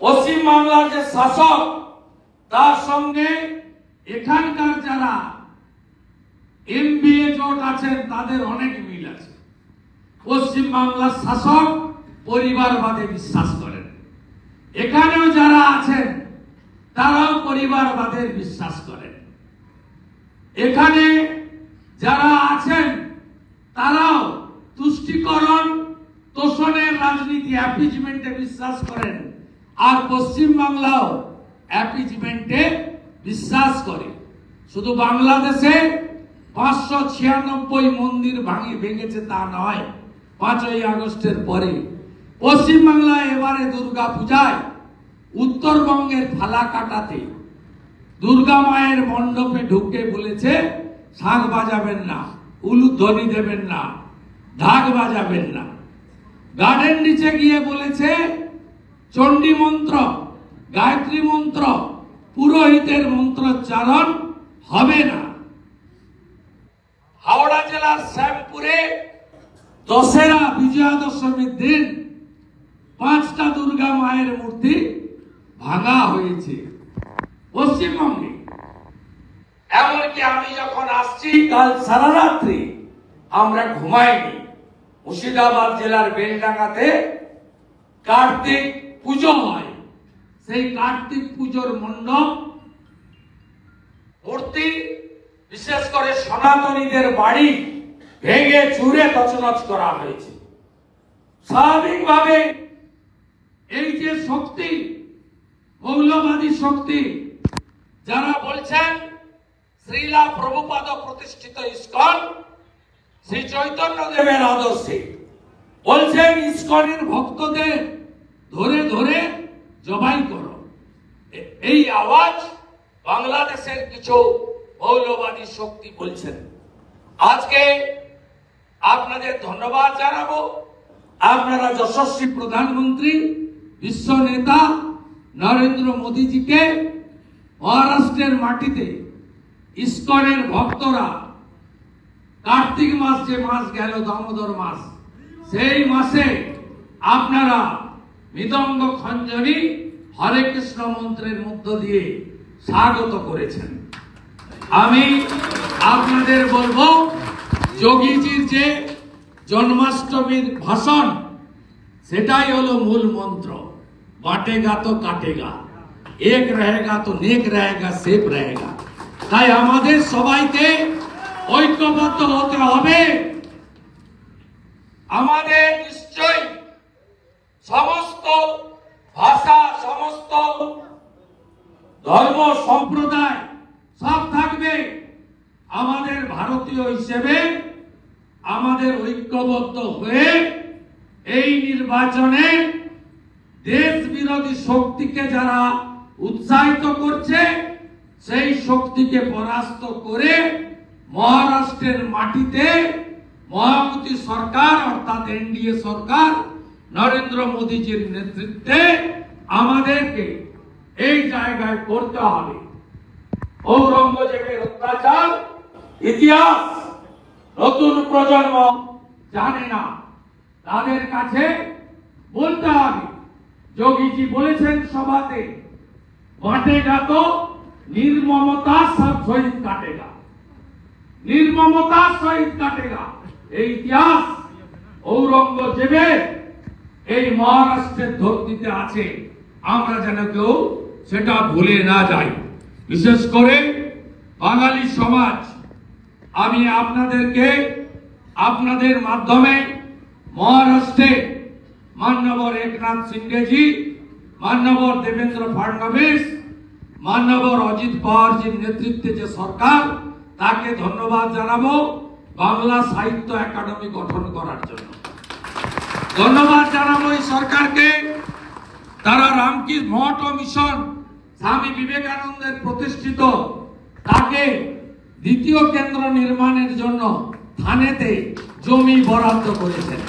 পশ্চিম বাংলার যে শাসক তার সঙ্গে এখানকার যারা এমবিএ জোট আছেন তাদের অনেক মিল আছে। পশ্চিম বাংলার শাসক পরিবারবাদে বিশ্বাস করেন, এখানেও যারা আছেন তারাও পরিবারবাদে বিশ্বাস করেন। এখানে যারা আছেন তারাও তুষ্টিকরণ তোষণের রাজনীতি অ্যাপিজমেন্টে বিশ্বাস করেন, আর পশ্চিম বাংলাও অ্যাপিজমেন্টে বিশ্বাস করে। শুধু বাংলাদেশে 596 মন্দির ভেঙেছে তা নয়, 5ই আগস্টের পরে পশ্চিম বাংলায় এবারে দুর্গা পূজায় উত্তরবঙ্গের ফালাকাটাতে দুর্গা মায়ের মণ্ডপে ঢুকে বলেছে শাঁখ বাজাবেন না, উলুধ্বনি দেবেন না, ঢাক বাজাবেন না। গার্ডেন নিচে গিয়ে বলেছে চণ্ডী মন্ত্র, গায়ত্রী মন্ত্র, পুরোহিতের মন্ত্রোচ্চারণ হবে না। হাওড়া জেলার শ্যামপুরে দশেরা বিজয়া দশমীর দিন 5টা দুর্গা মায়ের মূর্তি ভাঙা হয়েছে পশ্চিমবঙ্গে। এমনকি আমি যখন আসছি কাল সারা রাত্রি আমরা ঘুমাইনি। মুর্শিদাবাদ জেলার বেলডাঙ্গাতে কার্তিক পুজো হয়, সেই কার্তিক পুজোর মণ্ডপ মূর্তি বিশেষ করে সনাতনীদের বাড়ি ভেঙে চুরে তছনছ করা হয়েছে। স্বাভাবিকভাবে এই যে শক্তি, মৌলবাদী শক্তি, যারা বলছেন শ্রীলা প্রভুপাদ প্রতিষ্ঠিত ইস্কন শ্রী চৈতন্য দেবের আদর্শে, বলছেন ইস্কনের ভক্তদের ধরে ধরে জবাই করো। এই আওয়াজ বাংলাদেশের কিছু মৌলবাদী শক্তি বলছেন। আজকে আপনাদের ধন্যবাদ জানাবো, আপনারা যশস্বী প্রধানমন্ত্রী বিশ্ব নেতা নরেন্দ্র মোদীজিকে মহারাষ্ট্রের মাটিতে ইস্কনের ভক্তরা কার্তিক মাস, যে মাস গেল দামোদর মাস, সেই মাসে আপনারা মৃদঙ্গ খঞ্জনি হরে কৃষ্ণ মন্ত্রের মধ্য দিয়ে স্বাগত করেছেন। আমি আপনাদের বলবো যোগীজির যে জন্মাষ্টমীর ভাষণ, সেটাই হলো মূল মন্ত্র, বাটেগা তো কাটেগা, এক রহেগা তো নেক রহেগা, সেফ রহেগা। তাই আমাদের সবাইকে ঐক্যবদ্ধ হতে হবে। আমাদের নিশ্চয়ই সমস্ত ভাষা, সমস্ত ধর্ম সম্প্রদায় সব থাকবে। আমাদের ভারতীয় হিসেবে আমাদের ঐক্যবদ্ধ হয়ে এই নির্বাচনে দেশ বিরোধী শক্তিকে যারা উৎসাহিত করছে সেই শক্তিকে পরাস্ত করে মহারাষ্ট্রের মাটিতে মহামতি সরকার অর্থাৎ এনডিএ সরকার নরেন্দ্র মোদীজির নেতৃত্বে আমাদেরকে এই জায়গায় করতে হবে। ঔরঙ্গজেবের অত্যাচার ইতিহাস নতুন প্রজন্ম জানে না, তাদের কাছে বলতে হবে। যোগীজি বলেছেন সভাতে, বাটেগা তো নির্মমতা সব শহীদ কাটেগা, নির্মমতা শহীদ কাটেগা। এই ইতিহাস ঔরঙ্গজেবের এই মহারাষ্ট্রের ধরতিতে আছে, আমরা যেন কেউ সেটা ভুলে না যাই। বিশেষ করে বাঙালি সমাজ, আমি আপনাদেরকে আপনাদের মাধ্যমে মহারাষ্ট্রে মাননীয় একনাথ সিন্ডেজি, মাননীয় দেবেন্দ্র ফডনবিস, মাননীয় অজিত পাওয়ারজির নেতৃত্বে যে সরকার, তাকে ধন্যবাদ জানাবো বাংলা সাহিত্য একাডেমি গঠন করার জন্য। ধন্যবাদ জানাবো এই সরকারকে, তারা রামকৃষ্ণ মঠ ও মিশন স্বামী বিবেকানন্দের প্রতিষ্ঠিত, তাকে দ্বিতীয় কেন্দ্র নির্মাণের জন্য থানেতে জমি বরাদ্দ করেছেন।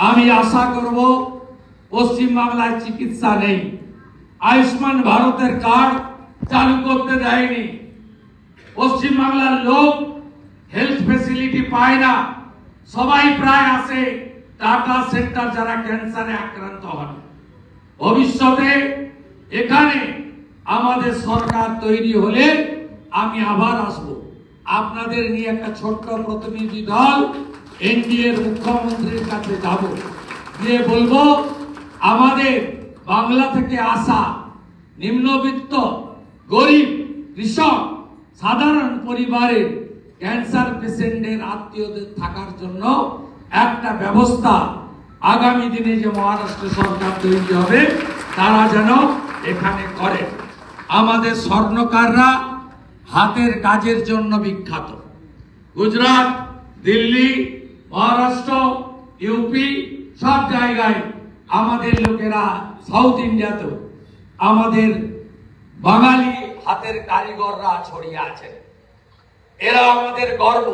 আমি আশা করব পশ্চিম বাংলায় চিকিৎসা নেই, আয়ুষ্মান ভারতের কার্ড চালু করতে দেয়নি, পশ্চিম বাংলার লোক হেলথ ফেসিলিটি পায় না। সবাই প্রায় আসে টাটা সেন্টার যারা ক্যান্সারে আক্রান্ত হন, ভবিষ্যতে এখানে আমাদের সরকার তৈরি হলে আমি আবার আসব, আপনাদের নিয়ে একটা ছোট্ট প্রতিনিধি দল এনডিএর মুখ্যমন্ত্রীর কাছে যাব, গিয়ে বলবো আমাদের বাংলা থেকে আসা নিম্নবিত্ত গরিব কৃষক সাধারণ পরিবারের ক্যান্সার পেশেন্টের আত্মীয়দের থাকার জন্য একটা ব্যবস্থা আগামী দিনে যে মহারাষ্ট্র সরকার তৈরি হবে তারা যেন এখানে করে। আমাদের স্বর্ণকাররা হাতের কাজের জন্য বিখ্যাত। গুজরাট, দিল্লি, মহারাষ্ট্র, ইউপি সব জায়গায় আমাদের লোকেরা, সাউথ ইন্ডিয়াতেও আমাদের বাঙালি হাতের কারিগররা ছড়িয়ে আছেন। এরা আমাদের গর্ব।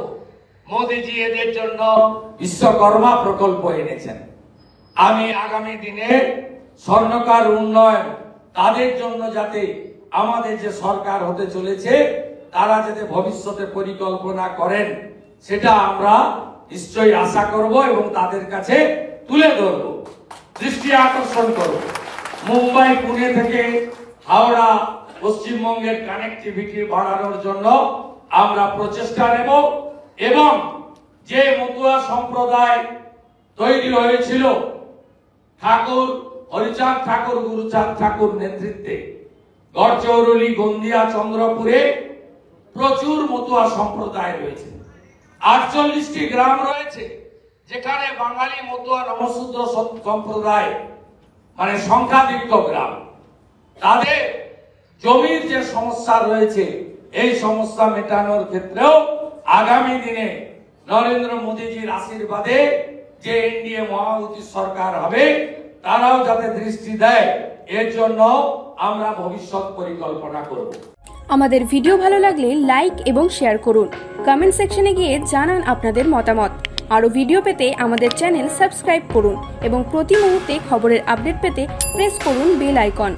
মোদিজি এদের জন্য বিশ্বকর্মা প্রকল্প এনেছেন। আমি আগামী দিনে স্বর্ণকার উন্নয়ন তাদের জন্য, যাতে আমাদের যে সরকার হতে চলেছে তারা যাতে ভবিষ্যতে পরিকল্পনা করেন সেটা আমরা নিশ্চয়ই আশা করব এবং তাদের কাছে তুলে ধরব, দৃষ্টি আকর্ষণ করব। মুম্বাই, পুনে থেকে হাওড়া পশ্চিমবঙ্গের কানেক্টিভিটি বাড়ানোর জন্য আমরা প্রচেষ্টা নেব এবং যে মতুয়া সম্প্রদায় তৈরি হয়েছিল ঠাকুর হরিচাঁদ ঠাকুর, গুরুচাঁদ ঠাকুর নেতৃত্বে, গড়চৌরুলি, গন্দিয়া, চন্দ্রপুরে প্রচুর মতুয়া সম্প্রদায় রয়েছে। 48টি গ্রাম রয়েছে যেখানে বাঙালি মতুয়া নমশূদ্র সম্প্রদায় মানে সংখ্যাধিক্য গ্রাম। তাদের জমির যে সমস্যা রয়েছে এই সমস্যা মেটানোর ক্ষেত্রেও আগামী দিনে নরেন্দ্র মোদীজির আশীর্বাদে যে এনডিএ মহামতি সরকার হবে তারাও যাতে দৃষ্টি দেয় এর জন্য আমরা ভবিষ্যৎ পরিকল্পনা করব। আমাদের ভিডিও ভালো লাগলে লাইক এবং শেয়ার করুন। কমেন্ট সেকশনে গিয়ে জানান আপনাদের মতামত। আরো ভিডিও পেতে আমাদের চ্যানেল সাবস্ক্রাইব করুন এবং প্রতি মুহূর্তে খবরের আপডেট পেতে প্রেস করুন বেল আইকন।